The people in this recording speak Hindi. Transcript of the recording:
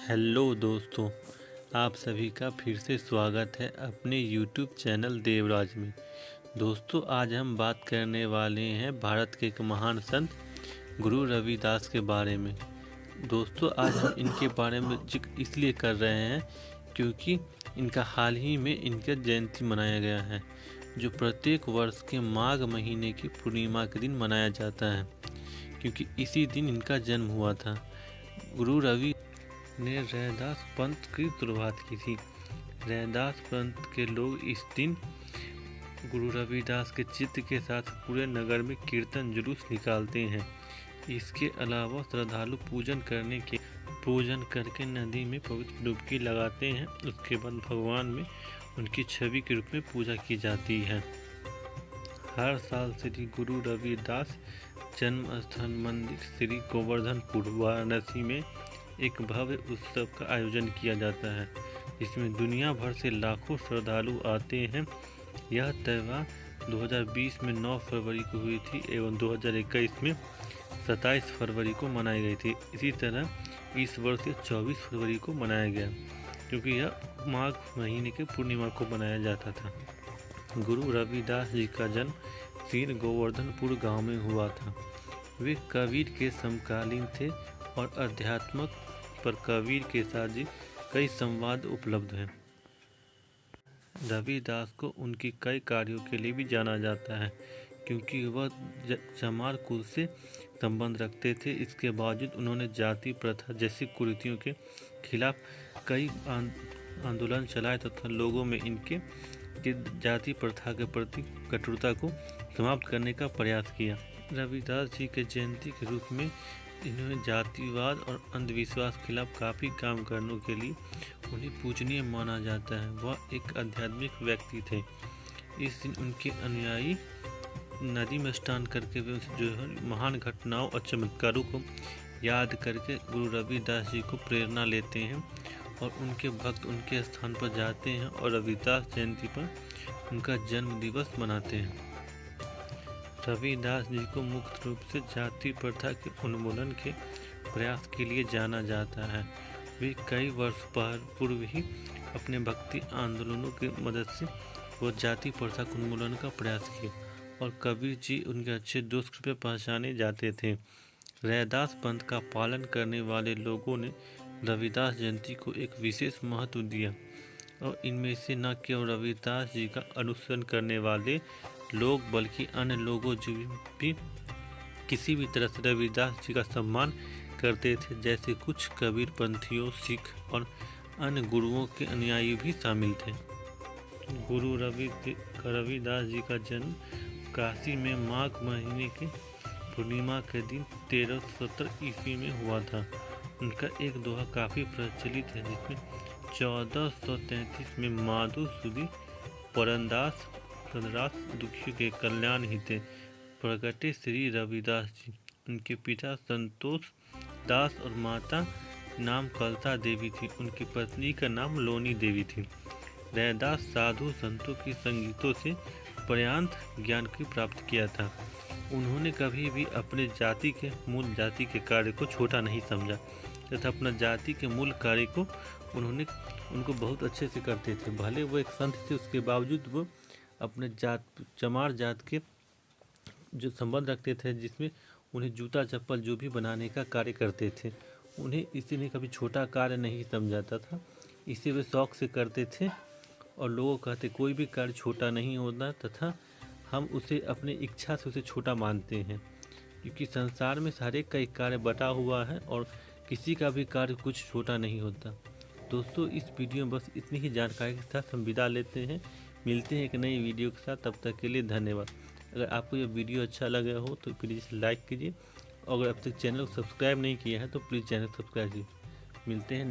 हेलो दोस्तों, आप सभी का फिर से स्वागत है अपने YouTube चैनल देवराज में। दोस्तों, आज हम बात करने वाले हैं भारत के एक महान संत गुरु रविदास के बारे में। दोस्तों, आज हम इनके बारे में जिक्र इसलिए कर रहे हैं क्योंकि इनका हाल ही में इनका जयंती मनाया गया है, जो प्रत्येक वर्ष के माघ महीने की पूर्णिमा के दिन मनाया जाता है, क्योंकि इसी दिन इनका जन्म हुआ था। गुरु रवि ने रैदास पंथ की शुरुआत की थी। रैदास पंथ के लोग इस दिन गुरु रविदास के चित्र के साथ पूरे नगर में कीर्तन जुलूस निकालते हैं। इसके अलावा श्रद्धालु पूजन करके नदी में पवित्र डुबकी लगाते हैं। उसके बाद भगवान में उनकी छवि के रूप में पूजा की जाती है। हर साल श्री गुरु रविदास जन्म स्थान मंदिर श्री गोवर्धनपुर वाराणसी में एक भव्य उत्सव का आयोजन किया जाता है, जिसमें दुनिया भर से लाखों श्रद्धालु आते हैं। यह त्यौहार 2020 में 9 फरवरी को हुई थी एवं 2021 में 27 फरवरी को मनाई गई थी। इसी तरह इस वर्ष 24 फरवरी को मनाया गया, क्योंकि यह माघ महीने के पूर्णिमा को मनाया जाता था। गुरु रविदास जी का जन्म श्री गोवर्धनपुर गांव में हुआ था। वे कबीर के समकालीन थे और अध्यात्मक पर कबीर के साथ जी कई संवाद उपलब्ध हैं। रविदास को उनकी कई कार्यों के लिए भी जाना जाता है, क्योंकि वह चमार कुल से संबंध रखते थे। इसके बावजूद उन्होंने जाति प्रथा जैसी कुरीतियों के खिलाफ कई आंदोलन चलाए तथा लोगों में इनके जाति प्रथा के प्रति कठोरता को समाप्त करने का प्रयास किया। रविदास जी के जयंती के रूप में इन्होंने जातिवाद और अंधविश्वास के खिलाफ काफ़ी काम करने के लिए उन्हें पूजनीय माना जाता है। वह एक आध्यात्मिक व्यक्ति थे। इस दिन उनके अनुयायी नदी में स्नान करके वे जो है महान घटनाओं और चमत्कारों को याद करके गुरु रविदास जी को प्रेरणा लेते हैं और उनके भक्त उनके स्थान पर जाते हैं और रविदास जयंती पर उनका जन्म दिवस मनाते हैं। रविदास जी को मुख्य रूप से जाति प्रथा के उन्मूलन के प्रयास के लिए जाना जाता है। वे कई वर्ष पूर्व ही अपने भक्ति आंदोलनों की मदद से वो जाति प्रथा के उन्मूलन का प्रयास किए और कबीर जी उनके अच्छे दोस्त रूप में पहचाने जाते थे। रैदास पंथ का पालन करने वाले लोगों ने रविदास जयंती को एक विशेष महत्व दिया और इनमें से न केवल रविदास जी का अनुसरण करने वाले लोग बल्कि अन्य लोगों जो भी किसी भी तरह से रविदास जी का सम्मान करते थे, जैसे कुछ कबीर पंथियों, सिख और अन्य गुरुओं के अनुयायी भी शामिल थे। गुरु रविदास जी का जन्म काशी में माघ महीने के पूर्णिमा के दिन 1370 ईस्वी में हुआ था। उनका एक दोहा काफ़ी प्रचलित है, जिसमें 1433 में माधु सुदी परनदास दुखियों के कल्याण हिते प्रगटे श्री रविदास जी। उनके पिता संतोष दास और माता नाम कलसा देवी थी। उनकी पत्नी का नाम लोनी देवी थी। रैदास साधु संतों की संगीतों से पर्याप्त ज्ञान की प्राप्त किया था। उन्होंने कभी भी अपने जाति के मूल जाति के कार्य को छोटा नहीं समझा तथा अपना जाति के मूल कार्य को उनको बहुत अच्छे से करते थे। भले वो एक संत थे, उसके बावजूद वो अपने चमार जात के जो संबंध रखते थे, जिसमें उन्हें जूता चप्पल जो भी बनाने का कार्य करते थे, उन्हें इसीलिए कभी छोटा कार्य नहीं समझाता था। इसे वे शौक से करते थे और लोग कहते कोई भी कार्य छोटा नहीं होता तथा हम उसे अपनी इच्छा से उसे छोटा मानते हैं, क्योंकि संसार में सारे कई कार्य बटा हुआ है और किसी का भी कार्य कुछ छोटा नहीं होता। दोस्तों, इस वीडियो में बस इतनी ही जानकारी के साथ हम विदा लेते हैं। मिलते हैं एक नई वीडियो के साथ, तब तक के लिए धन्यवाद। अगर आपको यह वीडियो अच्छा लगा हो तो प्लीज़ लाइक कीजिए और अगर अब तक चैनल को सब्सक्राइब नहीं किया है तो प्लीज़ चैनल सब्सक्राइब कीजिए। मिलते हैं